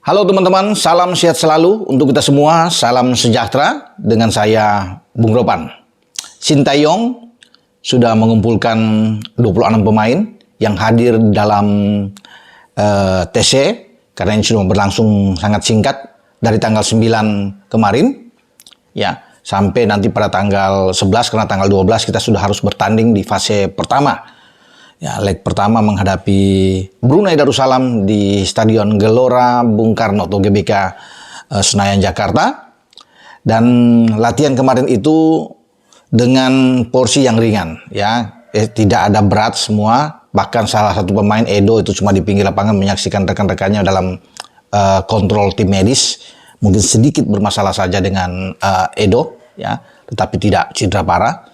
Halo teman-teman, salam sehat selalu untuk kita semua, salam sejahtera dengan saya Bung Ropan. Sintayong sudah mengumpulkan 26 pemain yang hadir dalam TC karena ini sudah berlangsung sangat singkat dari tanggal 9 kemarin ya sampai nanti pada tanggal 11 karena tanggal 12 kita sudah harus bertanding di fase pertama. Ya, leg pertama menghadapi Brunei Darussalam di Stadion Gelora Bung Karno atau GBK Senayan Jakarta. Dan latihan kemarin itu dengan porsi yang ringan, ya, tidak ada berat semua. Bahkan salah satu pemain Edo itu cuma di pinggir lapangan menyaksikan rekan-rekannya dalam kontrol tim medis. Mungkin sedikit bermasalah saja dengan Edo, ya, tetapi tidak cedera parah.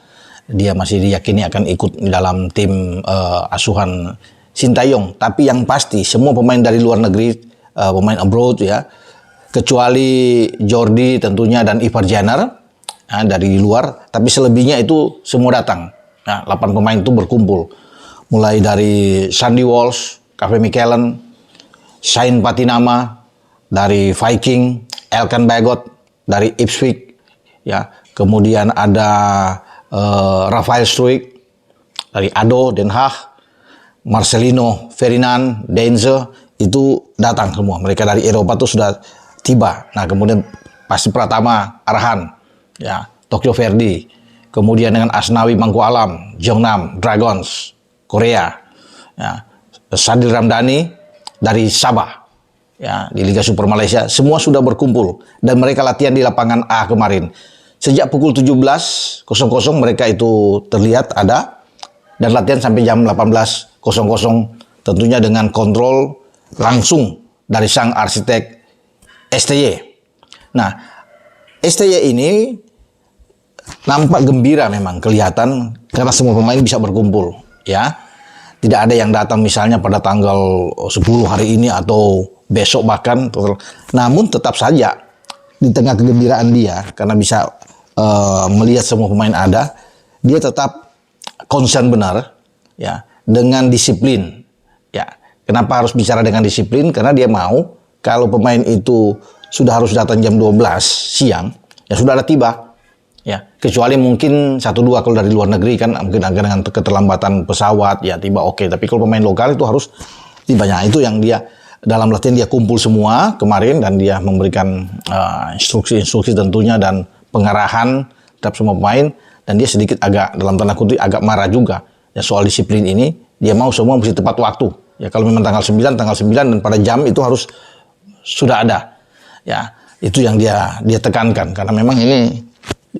Dia masih diyakini akan ikut dalam tim asuhan Sintayong. Tapi yang pasti semua pemain dari luar negeri, pemain abroad ya, kecuali Jordi tentunya dan Ivar Jenner dari luar. Tapi selebihnya itu semua datang. Nah, 8 pemain itu berkumpul. Mulai dari Sandy Walsh, Kevin McKellen, Sain Patinama dari Viking, Elkan Bagot dari Ipswich, ya. Kemudian ada Rafael Struijk dari ADO Den Haag, Marcelino Ferdinand Denze itu datang semua. Mereka dari Eropa tuh sudah tiba. Nah, kemudian pasti Pratama Arhan, ya, Tokyo Verdy. Kemudian dengan Asnawi Mangku Alam, Jeonnam Dragons Korea, ya, Sadil Ramdhani dari Sabah, ya, di Liga Super Malaysia. Semua sudah berkumpul dan mereka latihan di lapangan A kemarin. Sejak pukul 17.00 mereka itu terlihat ada dan latihan sampai jam 18.00 tentunya dengan kontrol langsung dari sang arsitek STY. Nah, STY ini nampak gembira memang kelihatan karena semua pemain bisa berkumpul, ya. Tidak ada yang datang misalnya pada tanggal 10 hari ini atau besok bahkan. Namun tetap saja di tengah kegembiraan dia karena bisa melihat semua pemain ada, dia tetap concern benar ya dengan disiplin. Ya, kenapa harus bicara dengan disiplin? Karena dia mau kalau pemain itu sudah harus datang jam 12 siang, ya sudah ada tiba. Ya, kecuali mungkin 1-2 kalau dari luar negeri kan mungkin agak dengan keterlambatan pesawat ya tiba oke, tapi kalau pemain lokal itu harus tibanya. Itu yang dia dalam latihan dia kumpul semua kemarin dan dia memberikan instruksi-instruksi tentunya dan pengarahan terhadap semua pemain, dan dia sedikit agak dalam tanda kutip agak marah juga ya soal disiplin ini. Dia mau semua mesti tepat waktu ya, kalau memang tanggal 9 dan pada jam itu harus sudah ada ya. Itu yang dia tekankan karena memang ini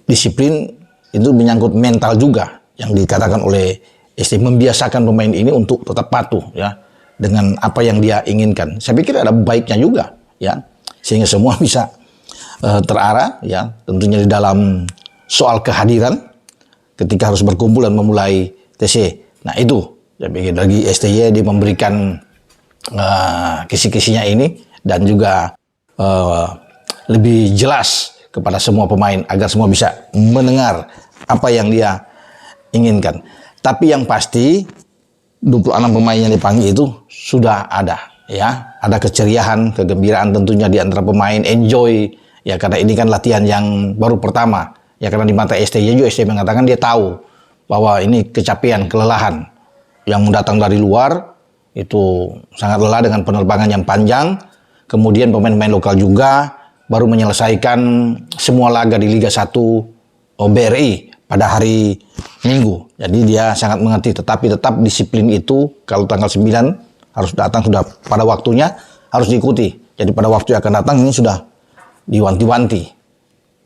disiplin itu menyangkut mental juga yang dikatakan oleh ST, membiasakan pemain ini untuk tetap patuh ya dengan apa yang dia inginkan. Saya pikir ada baiknya juga ya, sehingga semua bisa terarah ya, tentunya di dalam soal kehadiran ketika harus berkumpul dan memulai TC. Nah, itu saya pikir bagi STY dia memberikan kisi-kisinya ini dan juga lebih jelas kepada semua pemain agar semua bisa mendengar apa yang dia inginkan. Tapi yang pasti 26 pemain yang dipanggil itu sudah ada ya, ada keceriaan, kegembiraan tentunya di antara pemain, enjoy ya, karena ini kan latihan yang baru pertama ya, karena di mata STY juga STY mengatakan dia tahu bahwa ini kecapean, kelelahan yang datang dari luar itu sangat lelah dengan penerbangan yang panjang. Kemudian pemain-pemain lokal juga baru menyelesaikan semua laga di Liga 1 BRI pada hari Minggu. Jadi dia sangat mengerti, tetapi tetap disiplin itu kalau tanggal 9 harus datang sudah pada waktunya, harus diikuti. Jadi pada waktu yang akan datang ini sudah diwanti-wanti.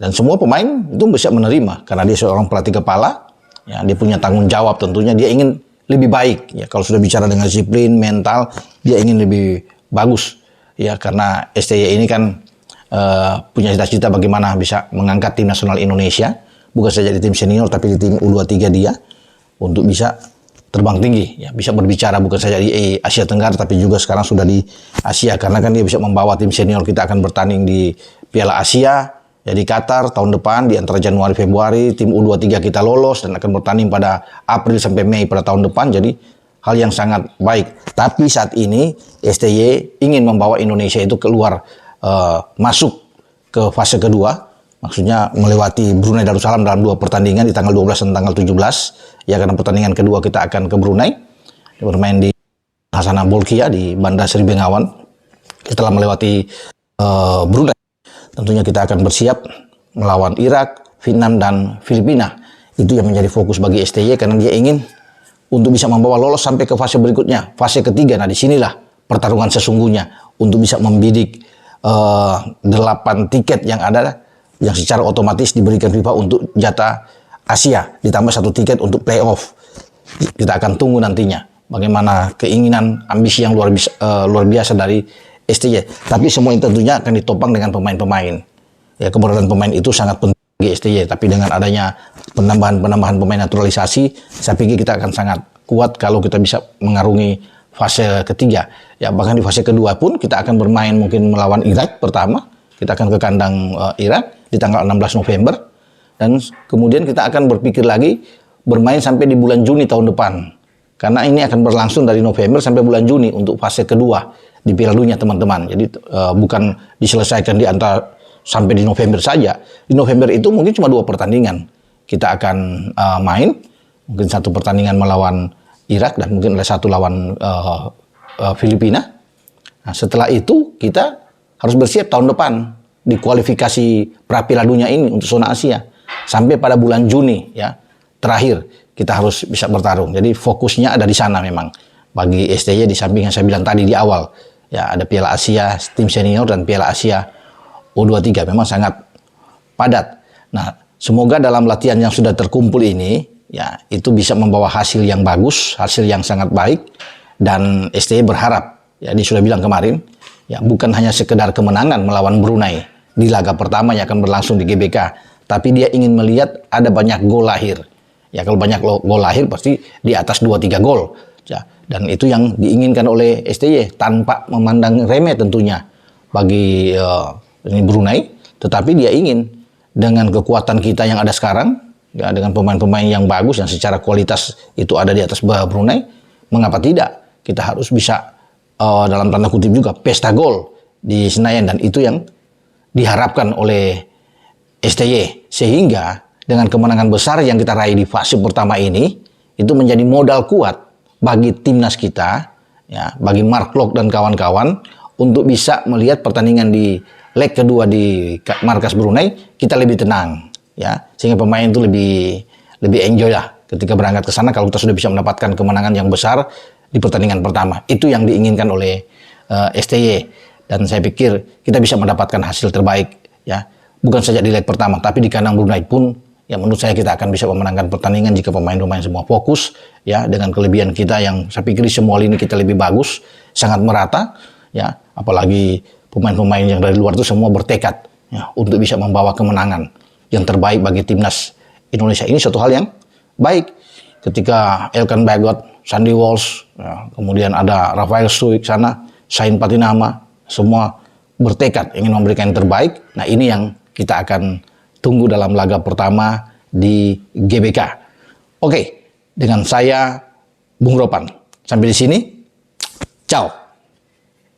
Dan semua pemain itu bisa menerima karena dia seorang pelatih kepala, ya, dia punya tanggung jawab tentunya, dia ingin lebih baik ya. Kalau sudah bicara dengan disiplin, mental, dia ingin lebih bagus ya, karena STY ini kan punya cita-cita bagaimana bisa mengangkat tim nasional Indonesia, bukan saja di tim senior tapi di tim U23 dia untuk bisa terbang tinggi ya, bisa berbicara bukan saja di Asia Tenggara tapi juga sekarang sudah di Asia, karena kan dia bisa membawa tim senior kita akan bertanding di Piala Asia ya di Qatar tahun depan di antara Januari Februari. Tim U23 kita lolos dan akan bertanding pada April sampai Mei pada tahun depan. Jadi hal yang sangat baik. Tapi saat ini STY ingin membawa Indonesia itu keluar, masuk ke fase kedua, maksudnya melewati Brunei Darussalam dalam 2 pertandingan di tanggal 12 dan tanggal 17. Ya, karena pertandingan kedua kita akan ke Brunei, bermain di Hasanah Bolkiah di Bandar Seri Begawan. Setelah melewati Brunei, tentunya kita akan bersiap melawan Irak, Vietnam, dan Filipina. Itu yang menjadi fokus bagi STY karena dia ingin untuk bisa membawa lolos sampai ke fase berikutnya, fase ketiga. Nah, disinilah pertarungan sesungguhnya untuk bisa membidik 8 tiket yang ada, yang secara otomatis diberikan FIFA untuk jatah Asia, ditambah 1 tiket untuk playoff. Kita akan tunggu nantinya bagaimana keinginan, ambisi yang luar biasa dari STY. Tapi semua itu tentunya akan ditopang dengan pemain-pemain. Ya, keberadaan pemain itu sangat penting bagi STY. Tapi dengan adanya penambahan pemain naturalisasi, saya pikir kita akan sangat kuat kalau kita bisa mengarungi fase ketiga. Ya, bahkan di fase kedua pun kita akan bermain mungkin melawan Irak pertama. Kita akan ke kandang Irak di tanggal 16 November. Dan kemudian kita akan berpikir lagi bermain sampai di bulan Juni tahun depan. Karena ini akan berlangsung dari November sampai bulan Juni untuk fase kedua di Piala Dunia, teman-teman. Jadi bukan diselesaikan di antara sampai di November saja. Di November itu mungkin cuma 2 pertandingan. Kita akan main, mungkin 1 pertandingan melawan Irak dan mungkin ada 1 lawan Filipina. Nah, setelah itu kita harus bersiap tahun depan di kualifikasi pra Piala Dunia ini untuk zona Asia. Sampai pada bulan Juni ya, terakhir kita harus bisa bertarung. Jadi fokusnya ada di sana memang. Bagi STY di samping yang saya bilang tadi di awal, ya ada Piala Asia tim senior dan Piala Asia U23, memang sangat padat. Nah, semoga dalam latihan yang sudah terkumpul ini, ya itu bisa membawa hasil yang bagus, hasil yang sangat baik. Dan STY berharap, ya dia sudah bilang kemarin, ya bukan hanya sekedar kemenangan melawan Brunei di laga pertama yang akan berlangsung di GBK, tapi dia ingin melihat ada banyak gol lahir. Ya kalau banyak gol lahir pasti di atas 2-3 gol. Ya, dan itu yang diinginkan oleh STY tanpa memandang remeh tentunya bagi ini Brunei, tetapi dia ingin dengan kekuatan kita yang ada sekarang, ya dengan pemain-pemain yang bagus yang secara kualitas itu ada di atas Brunei, mengapa tidak kita harus bisa dalam tanda kutip juga pesta gol di Senayan, dan itu yang diharapkan oleh STY. Sehingga dengan kemenangan besar yang kita raih di fase pertama ini, itu menjadi modal kuat bagi timnas kita, ya, bagi Mark Klok dan kawan-kawan untuk bisa melihat pertandingan di leg kedua di markas Brunei kita lebih tenang, ya, sehingga pemain itu lebih enjoy lah ketika berangkat ke sana kalau kita sudah bisa mendapatkan kemenangan yang besar di pertandingan pertama. Itu yang diinginkan oleh STY, dan saya pikir kita bisa mendapatkan hasil terbaik, ya, bukan saja di leg pertama tapi di kandang Brunei pun. Ya menurut saya kita akan bisa memenangkan pertandingan jika pemain-pemain semua fokus, ya, dengan kelebihan kita yang saya pikir di semua lini kita lebih bagus, sangat merata, ya, apalagi pemain-pemain yang dari luar itu semua bertekad, ya, untuk bisa membawa kemenangan yang terbaik bagi timnas Indonesia. Ini suatu hal yang baik ketika Elkan Bagot, Sandy Walsh, ya, kemudian ada Rafael Struijk sana, Sain Patinama, semua bertekad ingin memberikan yang terbaik. Nah, ini yang kita akan tunggu dalam laga pertama di GBK. Oke, dengan saya Bung Ropan. Sampai di sini. Ciao.